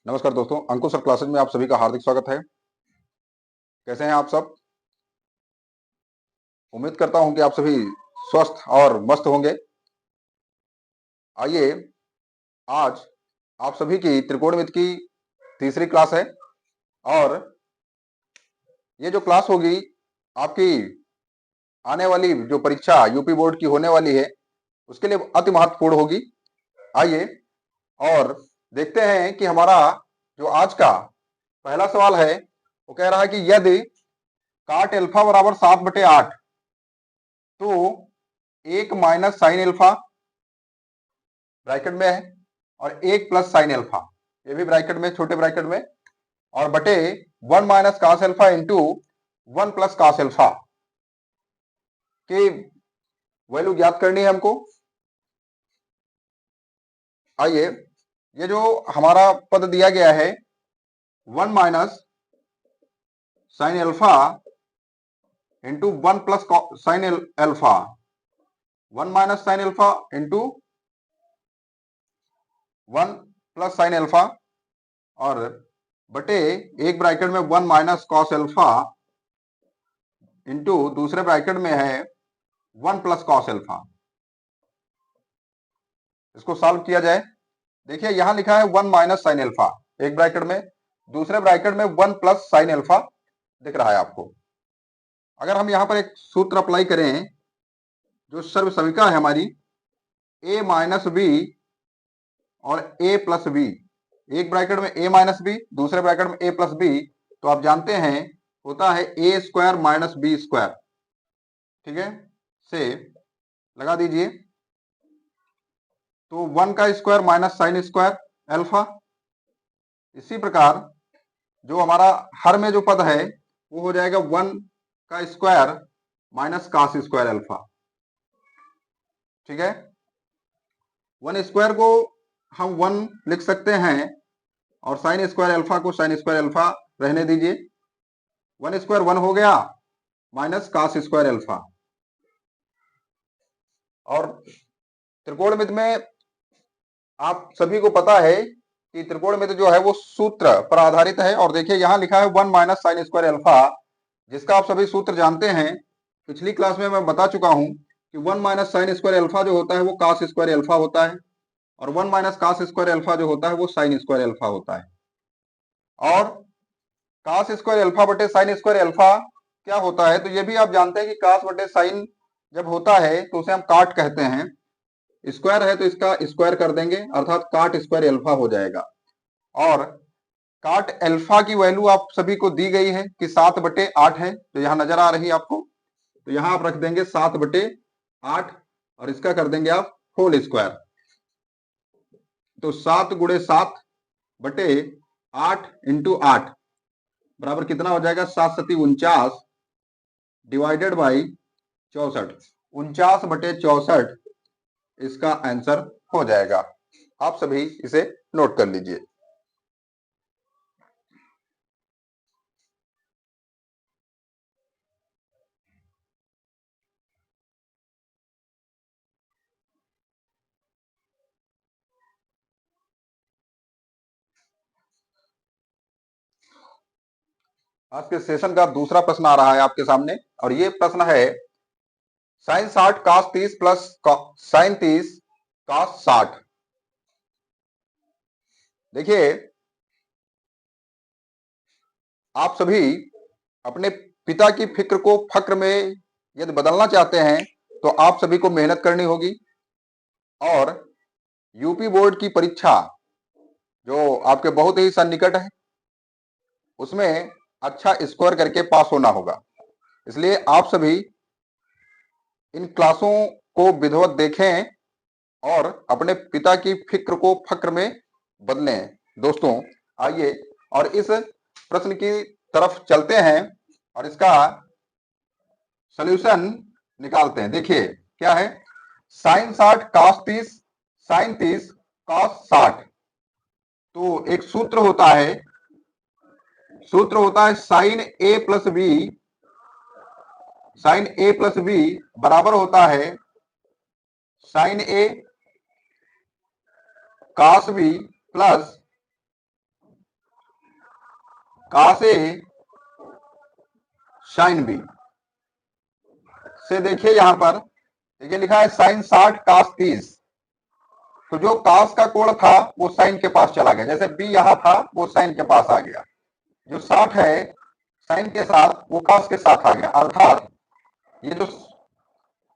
नमस्कार दोस्तों, अंकुश sir classes में आप सभी का हार्दिक स्वागत है। कैसे हैं आप सब? उम्मीद करता हूं कि आप सभी स्वस्थ और मस्त होंगे। आइए, आज आप सभी की त्रिकोणमिति की तीसरी क्लास है और ये जो क्लास होगी आपकी आने वाली जो परीक्षा यूपी बोर्ड की होने वाली है उसके लिए अति महत्वपूर्ण होगी। आइए और देखते हैं कि हमारा जो आज का पहला सवाल है वो कह रहा है कि यदि काट एल्फा बराबर 7/8 तो 1 माइनस साइन एल्फा ब्रैकेट में है और 1 प्लस साइन एल्फा ये भी ब्रैकेट में, छोटे ब्रैकेट में, और बटे 1 minus cos alpha into 1 plus cos alpha की वैल्यू ज्ञात करनी है हमको। आइए, ये जो हमारा पद दिया गया है 1 minus sine alpha into 1 plus sine alpha, 1 minus sine alpha into 1 plus sine alpha और बटे एक ब्रैकेट में 1 माइनस कॉस एल्फा इंटू दूसरे ब्रैकेट में है 1 प्लस कॉस एल्फा। इसको सॉल्व किया जाए। देखिए यहां लिखा है 1 माइनस साइन एल्फा एक ब्रैकेट में, दूसरे ब्रैकेट में 1 प्लस साइन एल्फा दिख रहा है आपको। अगर हम यहां पर एक सूत्र अप्लाई करें जो सर्व समीकरण है हमारी a माइनस बी और a प्लस बी, एक ब्रैकेट में a माइनस बी, दूसरे ब्रैकेट में a प्लस बी, तो आप जानते हैं होता है a square minus B square. ठीक है, से लगा दीजिए तो 1 का square minus sine square alpha. इसी प्रकार जो हमारा हर में जो पद है वो हो जाएगा 1 का square minus cos square alpha. ठीक है, 1 स्क्वायर को हम 1 लिख सकते हैं और साइन स्क्वायर एल्फा को साइन स्क्वायर एल्फा रहने दीजिए। 1 स्क्वायर 1 हो गया माइनस कास स्क्वायर एल्फा। और त्रिकोणमिति में आप सभी को पता है कि त्रिकोणमिति जो है वो सूत्र पर आधारित है। और देखिए यहां लिखा है 1 माइनस साइन स्क्वायर एल्फा, जिसका आप सभी सूत्र जानते हैं। पिछली क्लास में मैं बता चुका हूं कि 1 माइनस साइन स्क्वायर एल्फा जो होता है वो कास स्क्वायर एल्फा होता है और 1 माइनस कास स्क्वायर एल्फा जो होता है वो साइन स्क्वायर एल्फा होता है। और कास स्क्वायर एल्फा बटे साइन स्क्वायर एल्फा क्या होता है, तो ये भी आप जानते हैं कि कास बटे साइन जब होता है तो उसे हम काट कहते हैं। स्क्वायर है तो इसका स्क्वायर कर देंगे अर्थात काट स्क्वायर एल्फा हो जाएगा। और काट एल्फा की वैल्यू आप सभी को दी गई है कि 7/8 है, तो यहां नजर आ रही है आपको, तो यहां आप रख देंगे 7/8 और इसका कर देंगे आप होल स्क्वायर। तो 7 गुणे 7 बटे 8 इंटू 8 बराबर कितना हो जाएगा, 7 सती 49 डिवाइडेड बाई 64, 49/64 इसका आंसर हो जाएगा। आप सभी इसे नोट कर लीजिए। आज के सेशन का दूसरा प्रश्न आ रहा है आपके सामने और ये प्रश्न है साइन 60 कास 30 प्लस साइन 30 कास 60। देखिए आप सभी अपने पिता की फिक्र को फक्र में यदि बदलना चाहते हैं तो आप सभी को मेहनत करनी होगी और यूपी बोर्ड की परीक्षा जो आपके बहुत ही सन्निकट है उसमें अच्छा स्कोर करके पास होना होगा। इसलिए आप सभी इन क्लासों को विधिवत देखें और अपने पिता की फिक्र को फक्र में बदलें। दोस्तों आइए और इस प्रश्न की तरफ चलते हैं और इसका सॉल्यूशन निकालते हैं। देखिए क्या है, साइन 60 कास 30 साइन 30 कास 60। तो एक सूत्र होता है sine A plus B, sine A plus B बराबर होता है sine A cos B plus cos A sin B से देखिए यहां पर देखिए लिखा है sin 60 cos 30। तो जो cos का कोण था वो sin के पास चला गया, जैसे B यहां था वो sin के पास आ गया। जो 60 है sin के साथ वो cos के साथ आ गया। अर्थात ये जो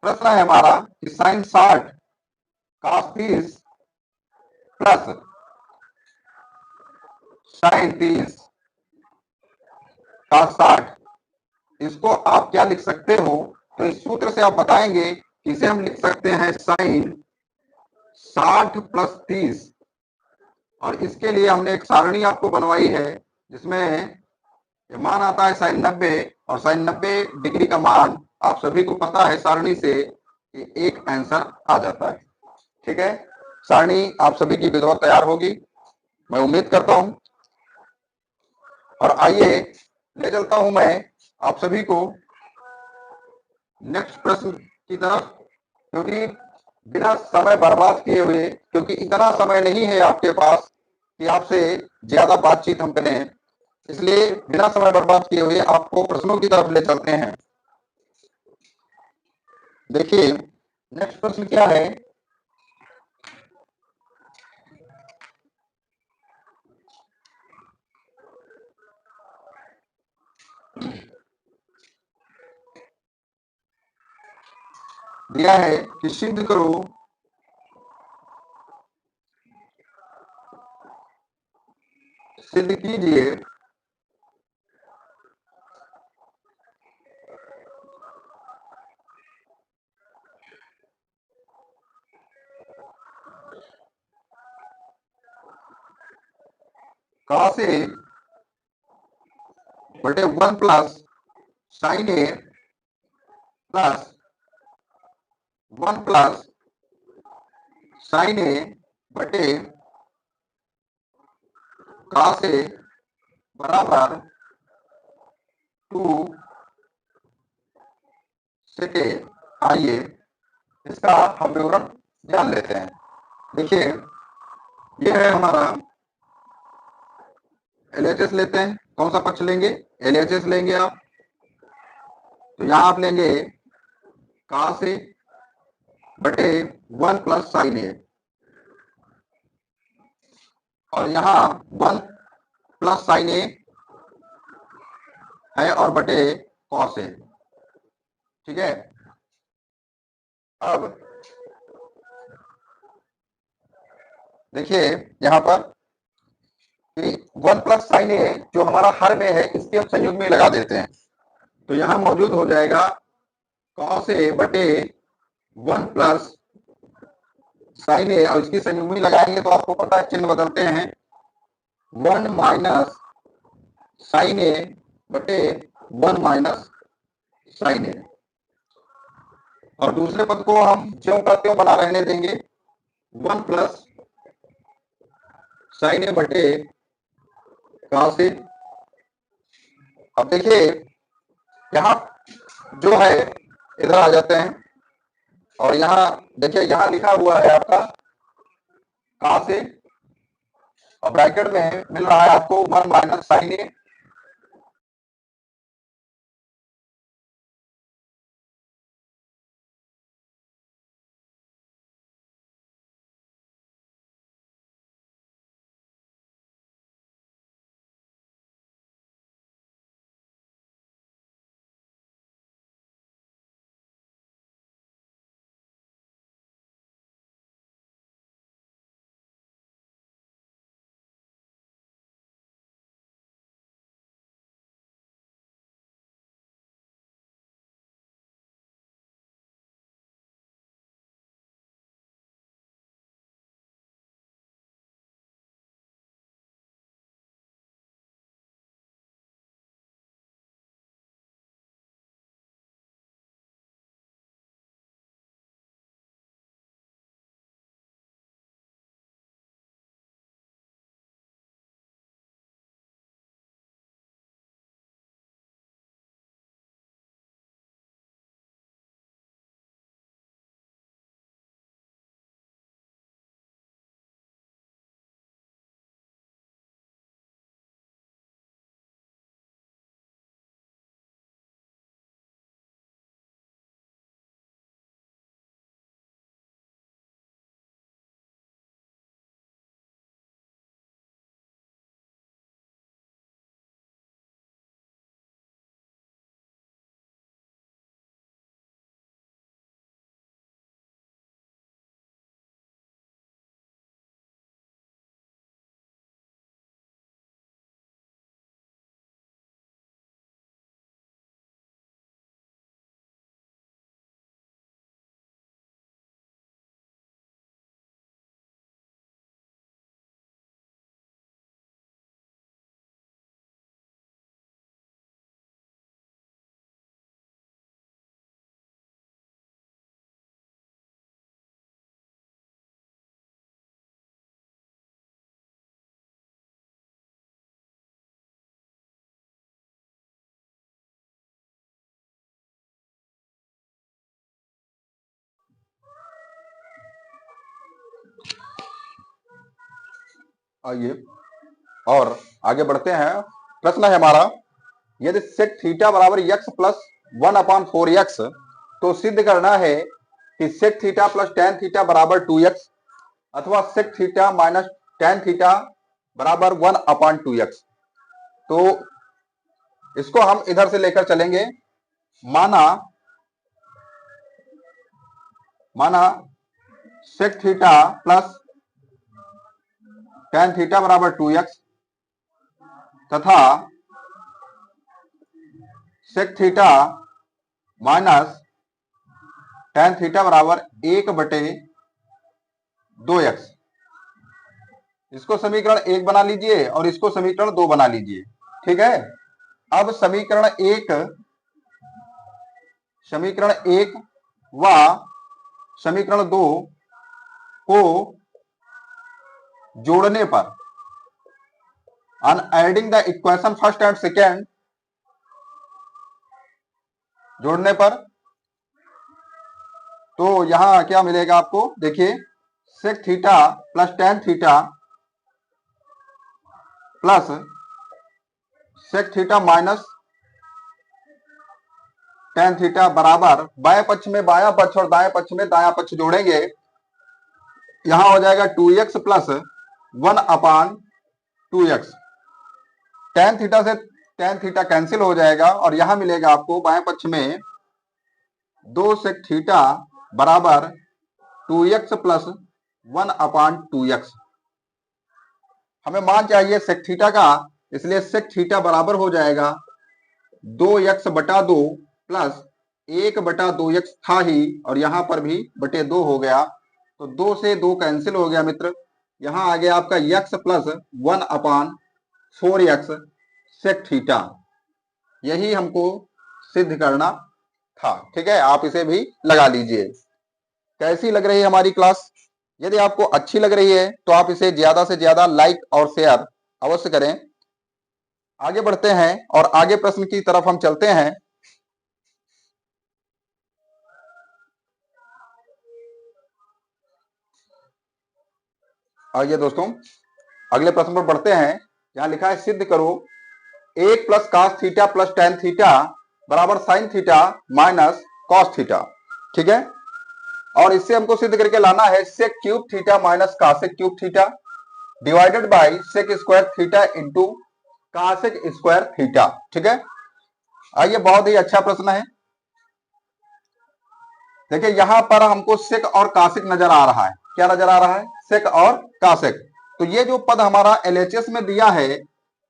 प्रश्न है हमारा कि sin 60 cos 30 plus sin 30 cos 60, इसको आप क्या लिख सकते हो? तो इस सूत्र से आप बताएंगे कि इसे हम लिख सकते हैं sin 60 प्लस 30, और इसके लिए हमने एक सारणी आपको बनवाई है जिसमें ये मान आता है sin 90, और sin 90 डिग्री का मान आप सभी को पता है सारणी से कि एक आंसर आ जाता है। ठीक है, सारणी आप सभी की विधिवत तैयार होगी, मैं उम्मीद करता हूं। और आइए ले चलता हूं मैं आप सभी को नेक्स्ट प्रश्न की तरफ, क्योंकि बिना समय बर्बाद किए हुए, क्योंकि इतना समय नहीं है आपके पास कि आपसे ज्यादा बातचीत हम करें, इसलिए बिना समय बर्बाद किए हुए आपको प्रश्नों की तरफ ले चलते हैं। देखिए नेक्स्ट प्रश्न क्या है? दिया है कि सिद्ध करो सिद्ध कीजिए cos A बटे 1 plus sin A plus 1 plus sin A बटे cos A बराबर 2 सेके। आइए इसका हम विवरण जान लेते हैं। देखिए ये है हमारा LHS, लेते हैं कौन सा पक्ष लेंगे? LHS लेंगे आप, तो यहां आप लेंगे cos A बटे 1 प्लस sin A, और यहाँ 1 प्लस sin A है और बटे cos A। ठीक है, अब देखिए यहां पर 1 प्लस sin A जो हमारा हर में है इसके हम संयुग में लगा देते हैं, तो यहां मौजूद हो जाएगा cos A बटे 1 प्लस sin A, और इसकी संयुग में लगाएंगे तो आपको पता है चिन्ह बदलते हैं, 1 माइनस sin A बटे 1 माइनस sin A, और दूसरे पद को हम ज्यों का त्यों बना रहने देंगे, 1 प्लस sin A बटे cos A। अब देखिए यहाँ जो है इधर आ जाते हैं, और यहाँ देखिए यहाँ लिखा हुआ है आपका cos A, और ब्रैकेट में मिल रहा है आपको 1 माइनस sin A, आइए और आगे बढ़ते हैं। प्रश्न है हमारा, यदि सेक थीटा बराबर यक्स प्लस 1/4 तो सिद्ध करना है कि sec theta plus tan theta बराबर 2x अथवा sec theta minus tan theta बराबर 1/2x। तो इसको हम इधर से लेकर चलेंगे। माना sec theta plus tan theta बराबर 2x तथा sec theta minus tan theta बराबर 1/2x। इसको समीकरण 1 बना लीजिए और इसको समीकरण 2 बना लीजिए। ठीक है, अब समीकरण एक व समीकरण 2 को जोड़ने पर, on adding the equation first and second, जोड़ने पर तो यहां क्या मिलेगा आपको, देखिए sec theta plus tan theta plus sec theta minus tan theta बराबर बाएं पक्ष में बायां पक्ष और दाएं पक्ष में दायां पक्ष जोड़ेंगे। यहां हो जाएगा 2x plus 1/2x। Tan theta से टेन थीटा कैंसिल हो जाएगा और यहां मिलेगा आपको बाएं पक्ष में 2 सेक थीटा बराबर 2x प्लस 1/2x। हमें मान चाहिए सेक थीटा का, इसलिए सेक थीटा बराबर हो जाएगा 2x/2 प्लस 1/2x था ही और यहां पर भी बटे 2 हो गया, तो 2 से 2 कैंसिल हो गया मित्र। यहां आ गया आपका x plus 1/4x sec theta. यही हमको सिद्ध करना था। ठीक है, आप इसे भी लगा लीजिए। कैसी लग रही है हमारी क्लास? यदि आपको अच्छी लग रही है तो आप इसे ज्यादा से ज्यादा लाइक और शेयर अवश्य करें। आगे बढ़ते हैं और आगे प्रश्न की तरफ हम चलते हैं। आइए दोस्तों अगले प्रश्न पर बढ़ते हैं। यहां लिखा है, सिद्ध करो 1 plus cos theta plus tan theta बराबर sine theta minus cos theta. ठीक है, और इससे हमको सिद्ध करके लाना है sec cube theta minus cosec cube theta divided by sec square theta into cosec square theta. ठीक है, आइए बहुत ही अच्छा प्रश्न है। देखिए यहां पर हमको सेक और कासेक नजर आ रहा है। क्या नजर आ रहा है? सेक और कासेक। तो ये जो पद हमारा एलएचएस में दिया है,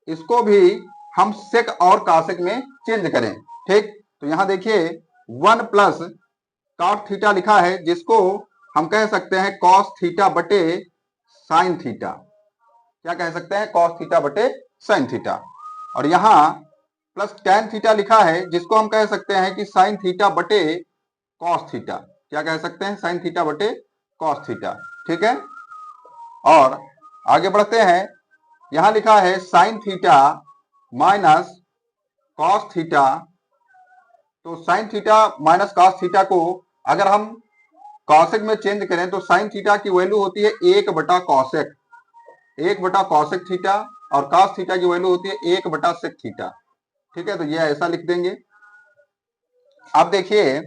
इसको भी हम सेक और कासेक में चेंज करें। ठीक, तो यहां देखिए 1 प्लस कॉट थीटा लिखा है, जिसको हम कह सकते हैं कॉस थीटा बटे साइन थीटा। क्या कह सकते हैं? कॉस थीटा बटे साइन थीटा। और यहां प्लस टेन थीटा लिखा है, जिसको हम कह सकते हैं कि साइन थीटा बटे कॉस थीटा। क्या कह सकते हैं? साइन थीटा बटे कॉस थीटा। ठीक है, और आगे बढ़ते हैं। यहां लिखा है sine theta minus cos theta. तो sine theta minus cos theta को अगर हम कॉसेक में चेंज करें तो साइन थीटा की वैल्यू होती है 1/कॉसेक, 1/कॉसेक थीटा, और कॉस थीटा की वैल्यू होती है 1/सेक थीटा। ठीक है, तो ये ऐसा लिख देंगे। अब देखिए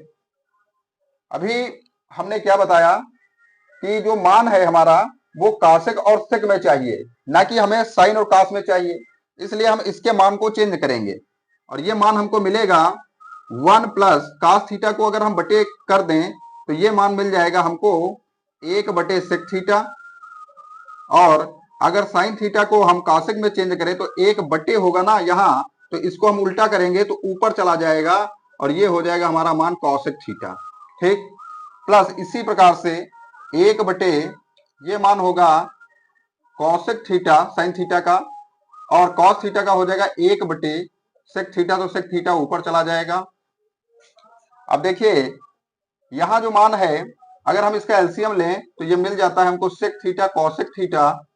अभी हमने क्या बताया कि जो मान है हमारा वो कासेक और सेक में चाहिए, ना कि हमें साइन और कास में चाहिए। इसलिए हम इसके मान को चेंज करेंगे और ये मान हमको मिलेगा 1 प्लस कास थीटा को अगर हम बटे कर दें तो ये मान मिल जाएगा हमको 1/सेक थीटा, और अगर साइन थीटा को हम कासेक में चेंज करें तो 1/, होगा ना यहाँ, तो इसको हम उल्टा करेंगे तो ऊपर चला जाएगा और ये हो जाएगा हमारा मान कॉसेक थीटा। ठीक, प्लस इसी प्रकार से 1/, ये मान होगा कॉसेक थीटा साइन थीटा का, और कॉस थीटा का हो जाएगा 1/सेक थीटा, तो सेक थीटा ऊपर चला जाएगा। अब देखिए यहां जो मान है अगर हम इसका एलसीएम लें तो ये मिल जाता है हमको सेक थीटा कॉसेक थीटा।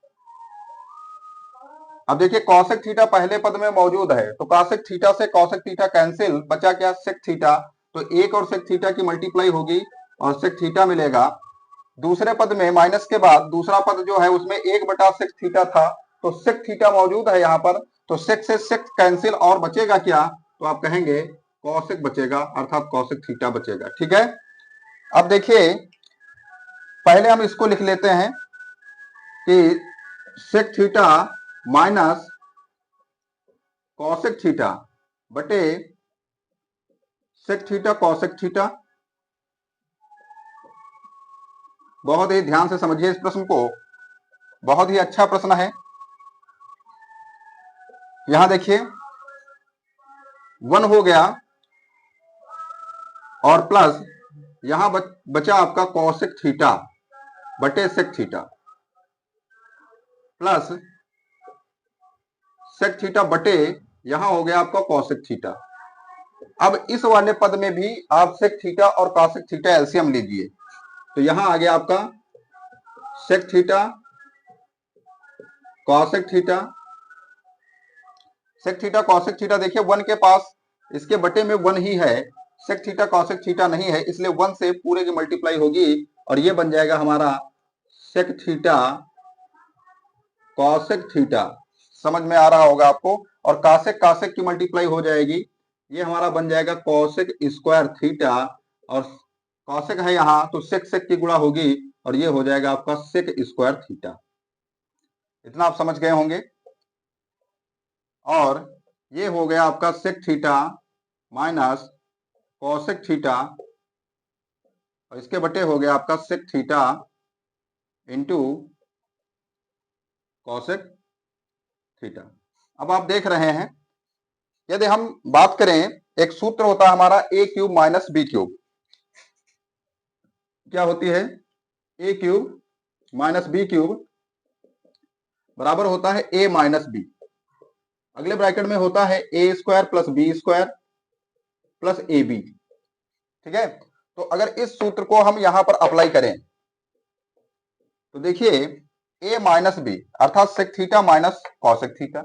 अब देखिए कॉसेक थीटा पहले पद में मौजूद है, तो कॉसेक थीटा से कॉसेक थीटा कैंसिल, बचा क्या? Sec theta. तो 1 और सेक थीटा की मल्टीप्लाई होगी और सेक थीटा मिलेगा। दूसरे पद में माइनस के बाद दूसरा पद जो है उसमें 1/6 थीटा था, तो सेक थीटा मौजूद है यहाँ पर, तो सेक से सेक कैंसिल और बचेगा क्या, तो आप कहेंगे कॉसेक बचेगा, अर्थात कॉसेक थीटा बचेगा। ठीक है, अब देखिए पहले हम इसको लिख लेते हैं कि sec theta minus cosec theta बटे सेक थीटा कॉसेक थीटा। बहुत ही ध्यान से समझिए इस प्रश्न को, बहुत ही अच्छा प्रश्न है। यहां देखिए 1 हो गया और प्लस यहां बचा आपका कॉसेक थीटा बटे sec theta, plus sec theta बटे यहां हो गया आपका कॉसेक थीटा। अब इस वाले पद में भी आप सेक थीटा और कॉसेक थीटा एलसीएम लीजिए, तो यहां आ गया आपका sec theta cosec theta. Sec theta cosec theta देखिए 1 के पास इसके बटे में 1 ही है, सेक थीटा कॉसेक थीटा नहीं है, इसलिए 1 से पूरे की मल्टीप्लाई होगी और ये बन जाएगा हमारा सेक थीटा कॉसेक थीटा। समझ में आ रहा होगा आपको, और कासेक कासेक की मल्टीप्लाई हो जाएगी, ये हमारा बन जाएगा कॉसेक स्क्वायर थीटा, और कॉसेक है यहाँ तो सेक सेक की गुणा होगी और ये हो जाएगा आपका सेक स्क्वायर थीटा। इतना आप समझ गए होंगे। और ये हो गया आपका sec theta minus cosec theta और इसके बटे हो गया आपका sec theta into cosec theta. अब आप देख रहे हैं, यदि हम बात करें, एक सूत्र होता है हमारा A cube minus B cube. क्या होती है, A cube minus B cube बराबर होता है ए माइनस बी, अगले ब्रैकेट में होता है A square plus B square plus A B. ठीक है, तो अगर इस सूत्र को हम यहां पर अप्लाई करें तो देखिए ए माइनस बी अर्थात sec theta minus cosec theta,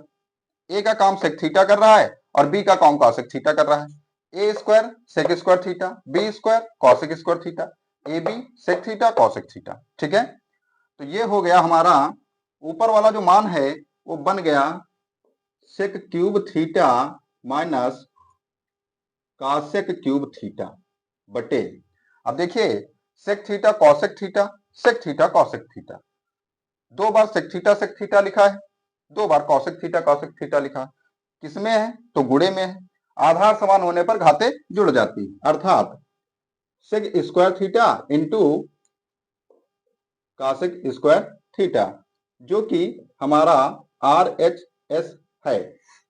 A का काम सेक थीटा कर रहा है और बी का काम कॉसेक थीटा कर रहा है। A square sec square theta, B square cosec square theta, A B sec theta cosec theta. ठीक है, तो ये हो गया हमारा ऊपर वाला जो मान है वो बन गया sec cube theta minus cosec cube theta बटे, अब देखिए sec theta cosec theta, sec theta cosec theta, 2 बार सेक थीटा लिखा है, 2 बार कॉसेक थीटा लिखा है, किसमें है तो गुणे में है, आधार समान होने पर घाते जुड़ जाती है, अर्थात sec square theta into cosec square theta, जो कि हमारा RHS है।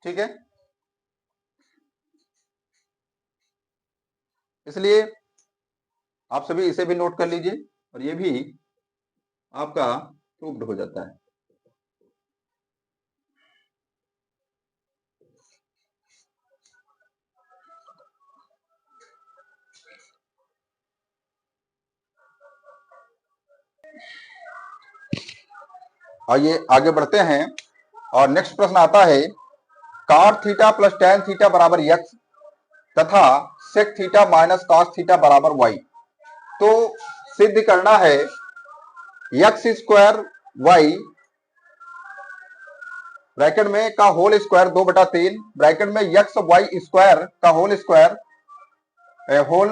ठीक है, इसलिए आप सभी इसे भी नोट कर लीजिए और ये भी आपका प्रूव्ड हो जाता है। आइए आगे बढ़ते हैं और नेक्स्ट प्रश्न आता है, cot theta plus tan theta बराबर यक्स तथा sec theta minus cos theta बराबर वाई। तो सिद्ध करना है यक्स स्क्वायर वाई ब्रैकेट में का होल स्क्वायर 2/3 ब्रैकेट में यक्स वाई स्क्वायर का होल स्क्वायर होल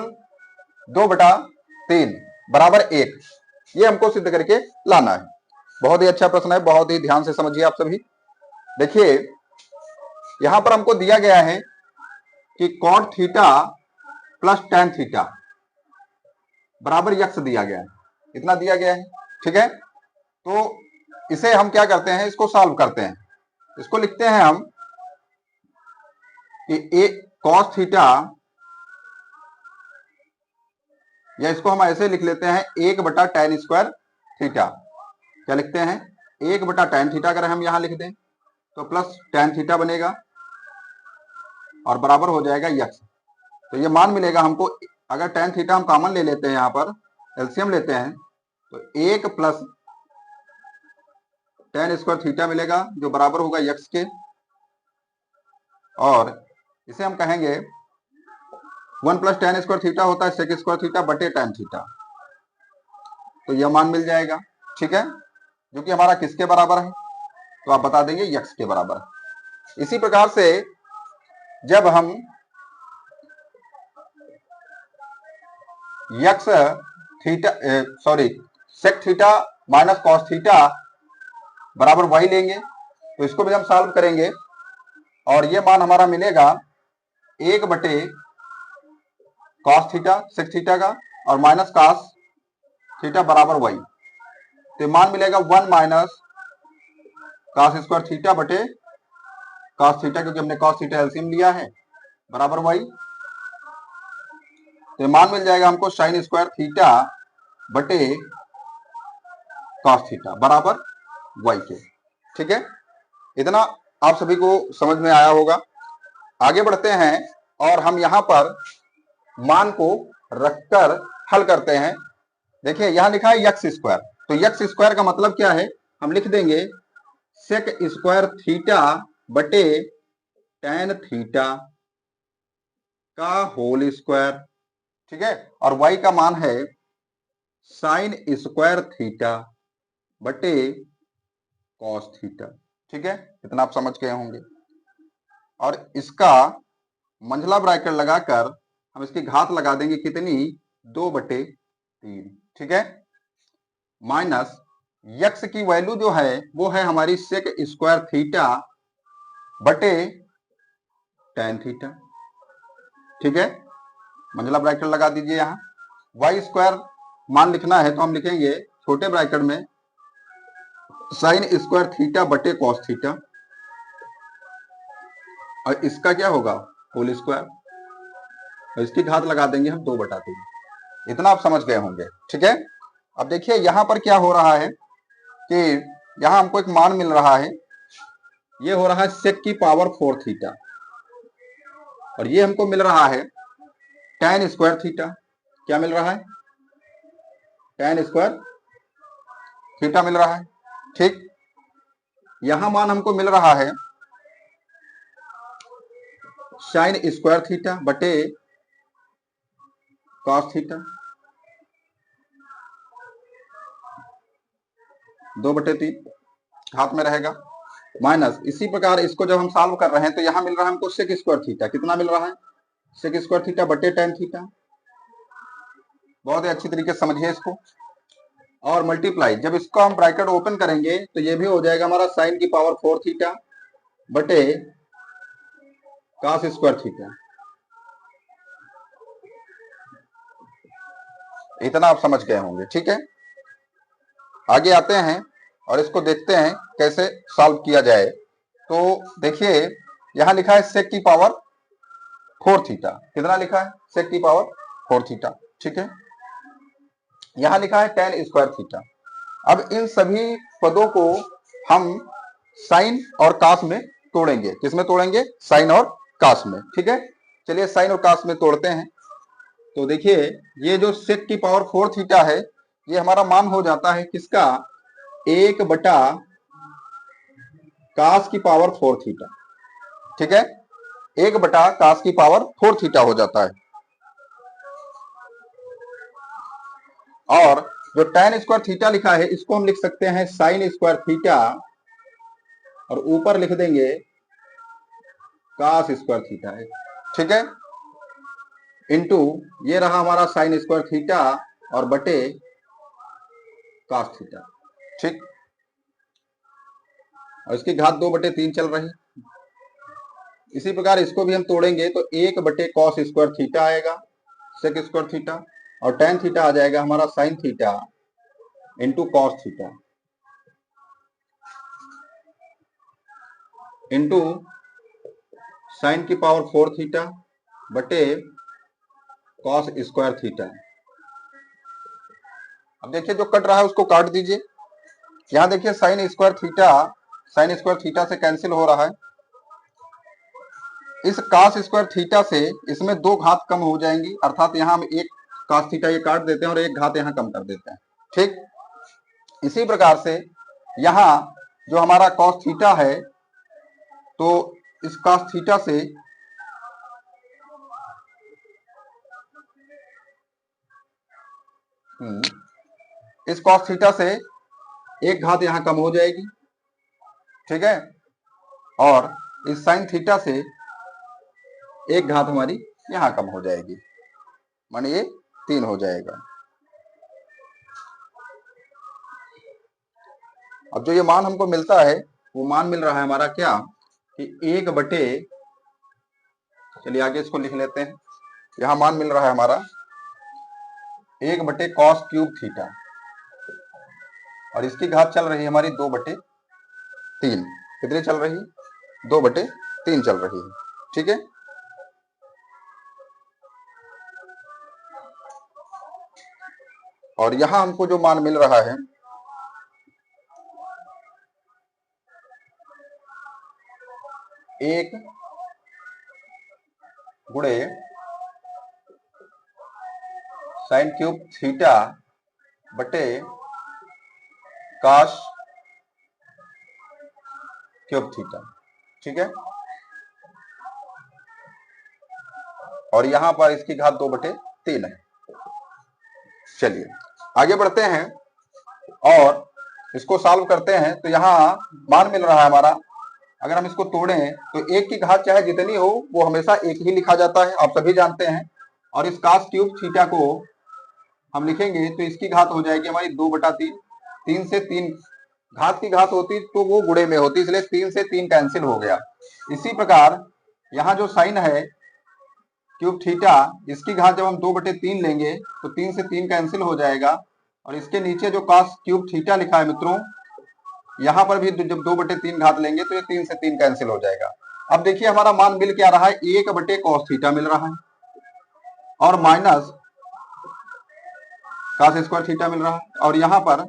2/3 बराबर 1, ये हमको सिद्ध करके लाना है। बहुत ही अच्छा प्रश्न है, बहुत ही ध्यान से समझिए आप सभी। देखिए यहां पर हमको दिया गया है कि cot theta plus tan theta बराबर यक्स दिया गया है, इतना दिया गया है। ठीक है, तो इसे हम क्या करते हैं, इसको सॉल्व करते हैं, इसको लिखते हैं हम कि ए कॉस थीटा, या इसको हम ऐसे लिख लेते हैं 1/tan स्क्वायर थीटा। क्या लिखते हैं, 1/tan थीटा अगर हम यहां लिख दें तो प्लस tan थीटा बनेगा और बराबर हो जाएगा यक्स। तो ये मान मिलेगा हमको, अगर tan थीटा हम कॉमन ले लेते हैं, यहां पर एलसीएम लेते हैं तो 1 प्लस tan स्क्वायर थीटा मिलेगा जो बराबर होगा यक्स के, और इसे हम कहेंगे 1 प्लस tan स्क्वायर थीटा होता है सेक स्क्वायर थीटा बटे tan थीटा। तो यह मान मिल जाएगा, ठीक है, जो कि हमारा किसके बराबर है, तो आप बता देंगे यक्स के बराबर है। इसी प्रकार से जब हम X theta sorry sec theta minus cos theta बराबर वाई लेंगे तो इसको भी हम सॉल्व करेंगे और ये मान हमारा मिलेगा 1 बटे कॉस थीटा सेक थीटा का और माइनस कॉस थीटा बराबर वाई, तो मान मिलेगा 1 माइनस कॉस स्क्वायर थीटा बटे कॉस थीटा, क्योंकि हमने कॉस थीटा एलसीएम लिया है, बराबर वाई। तो मान मिल जाएगा हमको साइन स्क्वायर थीटा बटे कॉस थीटा बराबर वाई के, ठीक है। इतना आप सभी को समझ में आया होगा। आगे बढ़ते हैं और हम यहां पर मान को रखकर हल करते हैं। देखिए यहां लिखा है यक्स स्क्वायर, तो यक्स स्क्वायर का मतलब क्या है, हम लिख देंगे सेक स्क्वायर थीटा बटे टेन थीटा का होल स्क्वायर, ठीक है, और y का मान है साइन स्क्वायर थीटा बटे कॉस थीटा, ठीक है, इतना आप समझ गए होंगे। और इसका मंझला ब्रैकेट लगाकर हम इसकी घात लगा देंगे कितनी, 2/3, ठीक है, माइनस यक्स की वैल्यू जो है वो है हमारी सेक स्क्वायर थीटा बटे टेन थीटा, ठीक है, मंझला ब्रैकेट लगा दीजिए। यहाँ वाई स्क्वायर मान लिखना है तो हम लिखेंगे छोटे ब्रैकेट में साइन स्क्वायर थीटा बटे कॉस थीटा और इसका क्या होगा होल स्क्वायर और इसकी घात लगा देंगे हम 2/3, इतना आप समझ गए होंगे, ठीक है। अब देखिए यहां पर क्या हो रहा है कि यहां हमको एक मान मिल रहा है, ये हो रहा है सेक की पावर 4 थीटा और ये हमको मिल रहा है टेन स्क्वायर थीटा, क्या मिल रहा है, टेन स्क्वायर थीटा मिल रहा है, ठीक। यहां मान हमको मिल रहा है साइन स्क्वायर थीटा बटे कॉस थीटा 2/3 हाथ में रहेगा, माइनस इसी प्रकार इसको जब हम सॉल्व कर रहे हैं तो यहां मिल रहा है हमको सेक स्क्वायर थीटा, कितना मिल रहा है, सेक स्क्वायर थीटा बटे टेन थीटा, बहुत ही अच्छी तरीके से समझिए इसको। और मल्टीप्लाई जब इसको हम ब्रैकेट ओपन करेंगे तो ये भी हो जाएगा हमारा साइन की पावर 4 थीटा बटे कॉस स्क्वायर थीटा, इतना आप समझ गए होंगे, ठीक है। आगे आते हैं और इसको देखते हैं कैसे सॉल्व किया जाए। तो देखिए यहां लिखा है सेक की पावर 4 थीटा, कितना लिखा है, सेक की पावर 4 थीटा, ठीक है, यहां लिखा है टेन स्क्वायर थीटा। अब इन सभी पदों को हम साइन और कास में तोड़ेंगे, किसमें तोड़ेंगे, साइन और कास में, ठीक है। चलिए साइन और कास में तोड़ते हैं। तो देखिए ये जो सेक की पावर 4 थीटा है ये हमारा मान हो जाता है किसका, 1 बटा कास की पावर 4 थीटा, ठीक है, 1 बटा कास की पावर 4 थीटा हो जाता है। और जो टेन स्क्वायर थीटा लिखा है इसको हम लिख सकते हैं साइन स्क्वायर थीटा और ऊपर लिख देंगे कास स्क्वायर थीटा है, ठीक है, इंटू ये रहा हमारा साइन स्क्वायर थीटा और बटे कास थीटा, ठीक, और इसकी घात 2/3 चल रही। इसी प्रकार इसको भी हम तोड़ेंगे तो 1 बटे कॉस स्क्वायर थीटा आएगा सेक स्क्वायर थीटा और टेन थीटा आ जाएगा हमारा sine theta into cos theta into sine की पावर 4 थीटा बटे कॉस स्क्वायर थीटा। अब देखिए जो कट रहा है उसको काट दीजिए। यहां देखिए साइन स्क्वायर थीटा से कैंसिल हो रहा है, इस कास स्क्वायर थीटा से इसमें 2 घात कम हो जाएंगी, अर्थात यहां हम एक कास थीटा ये काट देते हैं और एक घात यहां कम कर देते हैं, ठीक। इसी प्रकार से यहां जो हमारा कॉस थीटा है तो इस कॉस थीटा से इस कॉस थीटा से एक घात यहां कम हो जाएगी, ठीक है, और इस साइन थीटा से एक घात हमारी यहां कम हो जाएगी, माने ये 3 हो जाएगा। अब जो ये मान हमको मिलता है वो मान मिल रहा है हमारा क्या कि 1/, चलिए आगे इसको लिख लेते हैं। यहां मान मिल रहा है हमारा 1/cos क्यूब थीटा, और इसकी घात चल रही है हमारी 2/3। कितनी चल रही? 2/3 चल रही है, ठीक है। और यहां हमको जो मान मिल रहा है 1 गुणे साइन क्यूब थीटा बटे कॉस क्यूब थीटा, ठीक है, और यहां पर इसकी घात 2/3 है। चलिए आगे बढ़ते हैं और इसको सॉल्व करते हैं। तो यहां मान मिल रहा है हमारा, अगर हम इसको तोड़ें तो 1 की घात चाहे जितनी हो वो हमेशा 1 ही लिखा जाता है, आप सभी जानते हैं। और इस cos क्यूब थीटा को हम लिखेंगे तो इसकी घात हो जाएगी हमारी 2/3। 3 से 3 घात की घात होती तो वो गुणे में होती, इसलिए 3 से 3 कैंसिल हो गया। इसी प्रकार यहाँ जो साइन है क्यूब थीटा, इसकी घात जब हम 2/3 लेंगे तो 3 से 3 कैंसिल हो जाएगा, और इसके नीचे जो cos क्यूब थीटा लिखा है मित्रों, यहां पर भी जब 2/3 घात लेंगे तो ये 3 से 3 कैंसिल हो जाएगा। अब देखिए हमारा मान मिल क्या रहा है, 1/cos थीटा मिल रहा है और माइनस cos स्क्वायर थीटा मिल रहा है, और यहां पर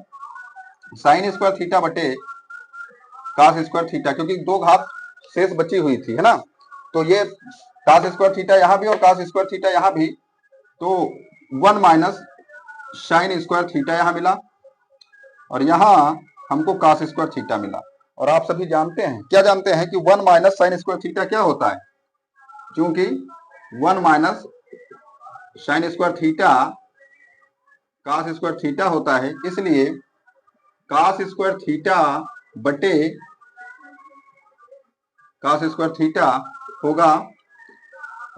साइन स्क्वायर थीटा बटे cos स्क्वायर थीटा, क्योंकि 2 घात शेष बची हुई थी, है ना। तो ये cos स्क्वायर थीटा यहां भी और cos स्क्वायर थीटा यहां भी, तो 1 माइनस साइन स्क्वायर थीटा यहां मिला, और यहां हमको cos स्क्वायर थीटा मिला। और आप सभी जानते हैं, क्या जानते हैं कि 1 माइनस साइन स्क्वायर थीटा क्या होता है, क्योंकि 1 minus sine square theta cos square theta होता है, इसलिए cos स्क्वायर थीटा बटे cos स्क्वायर थीटा होगा,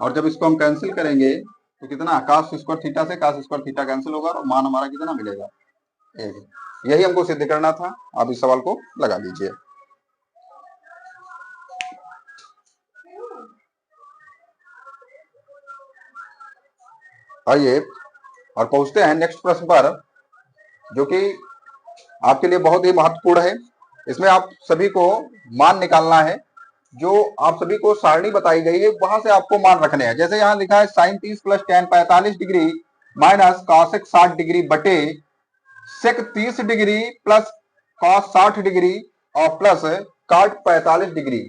और जब इसको हम कैंसिल करेंगे तो कितना, cos स्क्वायर थीटा से cos स्क्वायर थीटा कैंसिल होगा और मान हमारा कितना मिलेगा, 1। यही हमको सिद्ध करना था। आप इस सवाल को लगा लीजिए। आइए और पहुंचते हैं नेक्स्ट प्रश्न पर, जो कि आपके लिए बहुत ही महत्वपूर्ण है। इसमें आप सभी को मान निकालना है, जो आप सभी को सारणी बताई गई है वहां से आपको मान रखने हैं। जैसे यहाँ लिखा है sin 30 plus tan 45 degree minus cosec 60 degree बटे sec 30 degree plus cos 60 degree और प्लस cot 45 डिग्री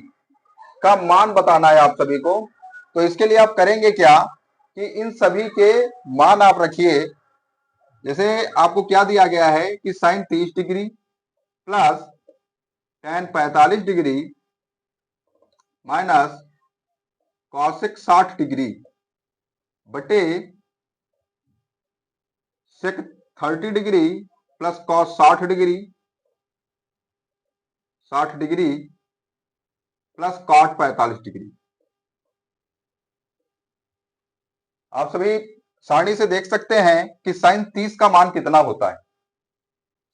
का मान बताना है आप सभी को। तो इसके लिए आप करेंगे क्या कि इन सभी के मान आप रखिए। जैसे आपको क्या दिया गया है कि sin 30 degree plus tan 45 degree minus cosec 60 degree बटे sec 30 degree plus cos 60 degree plus cot 45 degree. आप सभी सारणी से देख सकते हैं कि sin 30 का मान कितना होता है।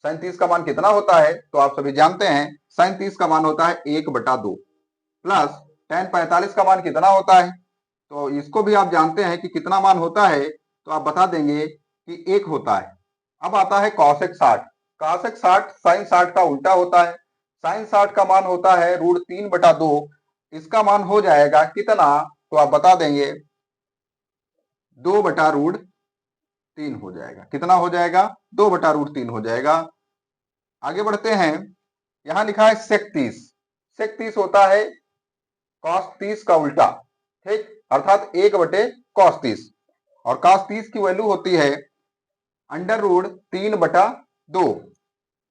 sin 30 का मान कितना होता है तो आप सभी जानते हैं, sin 30 का मान होता है 1/2 प्लस tan 45 का मान कितना होता है, तो इसको भी आप जानते हैं कि कितना मान होता है, तो आप बता देंगे कि 1 होता है। अब आता है cosec 60। cosec 60 sin 60 का उल्टा होता है। sin 60 का मान होता है √3/2। इसका मान हो जाएगा कितना, तो आप बता देंगे 2/√3 हो जाएगा। कितना हो जाएगा, 2/√3 हो जाएगा। आगे बढ़ते हैं, यहां लिखा है sec 30। sec 30 होता है cos 30 का उल्टा, ठीक, अर्थात 1/cos 30, और cos 30 की वैल्यू होती है √3/2।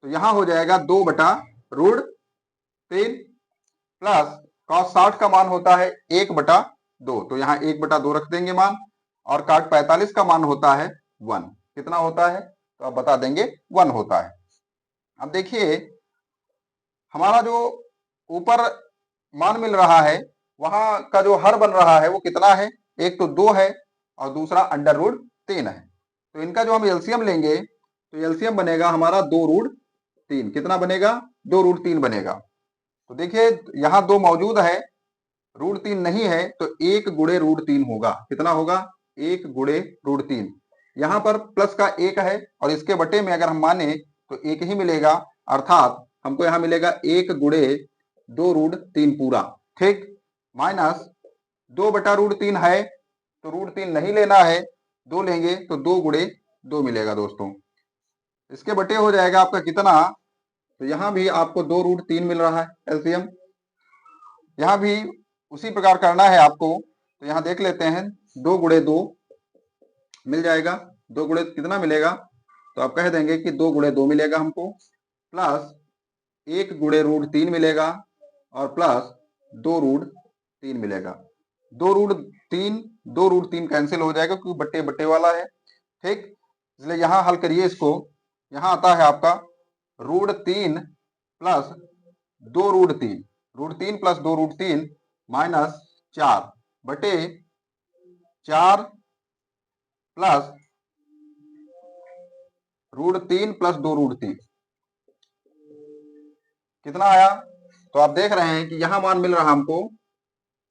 तो यहां हो जाएगा 2/√3 प्लस cos 60 का मान होता है 1/2, तो यहां 1/2 रख देंगे मान, और cot 45 का मान होता है 1। कितना होता है, तो आप बता देंगे 1 होता है। अब देखिए हमारा जो ऊपर मान मिल रहा है वहां का जो हर बन रहा है वो कितना है, एक तो 2 है और दूसरा अंडर रूट 3 है। तो इनका जो हम एलसीएम लेंगे तो एलसीएम बनेगा हमारा 2 रूट 3। कितना बनेगा, 2 रूट 3 बनेगा। तो देखिए यहाँ 2 मौजूद है, रूट 3 नहीं है तो 1 गुणे रूट 3 होगा। कितना होगा, 1 गुणे रूट 3। यहाँ पर प्लस का 1 है और इसके बटे में अगर हम माने तो 1 ही मिलेगा, अर्थात हमको यहाँ मिलेगा 1 गुणे 2 रूट 3 पूरा, ठीक, माइनस 2 बटा रूट 3 है तो रूट 3 नहीं लेना है, 2 लेंगे तो 2 गुणे 2 मिलेगा दोस्तों। इसके बटे हो जाएगा आपका कितना, तो यहाँ भी आपको 2 रूट 3 मिल रहा है एलसीएम। यहाँ भी उसी प्रकार करना है आपको, तो यहाँ देख लेते हैं 2 गुणे 2 मिल जाएगा। 2 गुणे कितना मिलेगा, तो आप कह देंगे कि 2 गुणे 2 मिलेगा हमको, प्लस 1 गुणे रूट 3 मिलेगा और प्लस 2 रूट 3 मिलेगा। 2 रूट 3 कैंसिल हो जाएगा क्योंकि बट्टे बट्टे वाला है, ठीक। इसलिए यहाँ हल करिए इसको, यहाँ आता है आपका root 3 plus 2 root 3, root 3 plus 2 root 3 minus 4 बटे 4 प्लस रूट 3 प्लस 2 रूट 3 कितना आया, तो आप देख रहे हैं कि यहां मान मिल रहा हमको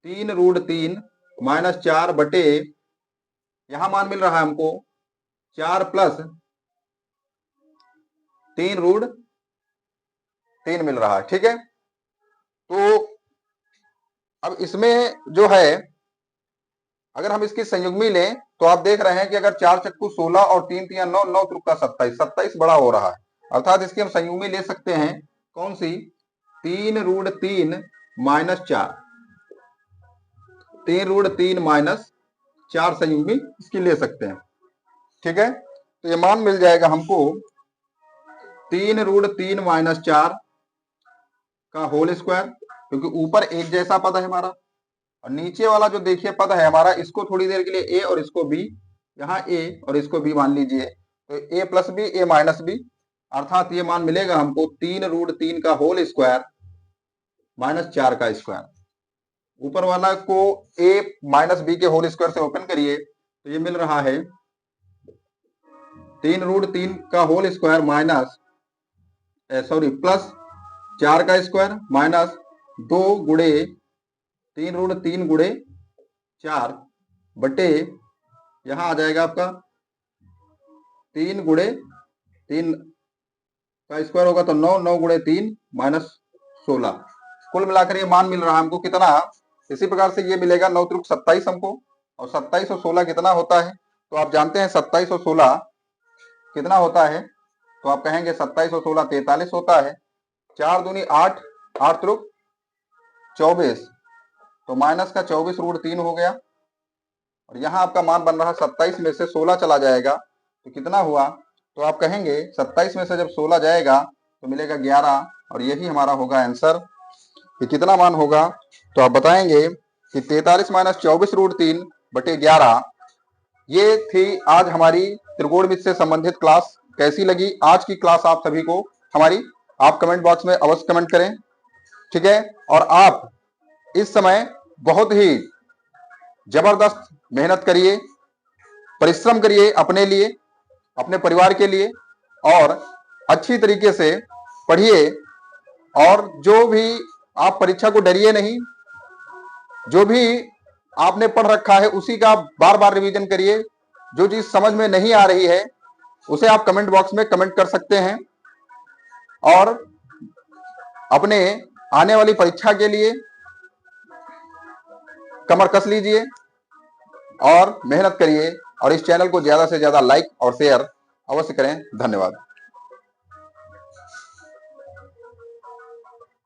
3 रूट 3 माइनस 4 बटे, यहां मान मिल रहा है हमको 4 प्लस 3 रूट 3 मिल रहा है, ठीक है। तो अब इसमें जो है अगर हम इसकी संयुग्मी लें तो आप देख रहे हैं कि अगर 4 चक्कू 16 और 3 तिया 9, 9 त्रिका 27, 27 बड़ा हो रहा है, अर्थात इसकी हम संयुग्मी ले सकते हैं कौन सी, 3 रूट 3 माइनस 4, 3 रूट 3 माइनस 4 संयुग्मी इसकी ले सकते हैं, ठीक है। तो ये मान मिल जाएगा हमको 3 रूट 3 माइनस 4 का होल स्क्वायर, क्योंकि ऊपर एक जैसा पद है हमारा और नीचे वाला जो देखिए पद है हमारा, इसको थोड़ी देर के लिए ए और इसको बी, यहाँ ए और इसको बी मान लीजिए, तो ए प्लस बी ए माइनस बी, अर्थात ये मान मिलेगा हमको 3 रूट 3 का होल स्क्वायर माइनस 4 का स्क्वायर। ऊपर वाला को ए माइनस बी के होल स्क्वायर से ओपन करिए तो ये मिल रहा है 3 रूट 3 का होल स्क्वायर माइनस प्लस 4 का स्क्वायर माइनस 2 गुणे 3 रूट 3 गुणे 4 बटे, यहां आ जाएगा आपका 3 गुणे 3 का स्क्वायर होगा तो 9, 9 गुणे 3 माइनस 16, कुल मिलाकर ये मान मिल रहा है हमको कितना, इसी प्रकार से ये मिलेगा 9 त्रिक 27 हमको, और 27 और 16 कितना होता है, तो आप जानते हैं 27 और 16 कितना होता है, तो आप कहेंगे 27 और 16 43 होता है, 4 दूनी 8, 8 त्रिक 24, तो माइनस का 24 रूट 3 हो गया, और यहाँ आपका मान बन रहा 27 में से 16 चला जाएगा तो कितना हुआ, तो आप कहेंगे 27 में से जब 16 जाएगा तो मिलेगा 11, और यही हमारा होगा आंसर। कि कितना मान होगा, तो आप बताएंगे कि 43 माइनस 24 रूट 3 बटे 11। ये थी आज हमारी त्रिकोणमिति से संबंधित क्लास। कैसी लगी आज की क्लास आप सभी को हमारी, आप कमेंट बॉक्स में अवश्य कमेंट करें, ठीक है। और आप इस समय बहुत ही जबरदस्त मेहनत करिए, परिश्रम करिए अपने लिए, अपने परिवार के लिए, और अच्छी तरीके से पढ़िए, और जो भी आप परीक्षा को डरिए नहीं, जो भी आपने पढ़ रखा है उसी का बार बार रिवीजन करिए। जो चीज समझ में नहीं आ रही है उसे आप कमेंट बॉक्स में कमेंट कर सकते हैं, और अपने आने वाली परीक्षा के लिए कमर कस लीजिए और मेहनत करिए, और इस चैनल को ज्यादा से ज्यादा लाइक और शेयर अवश्य करें। धन्यवाद।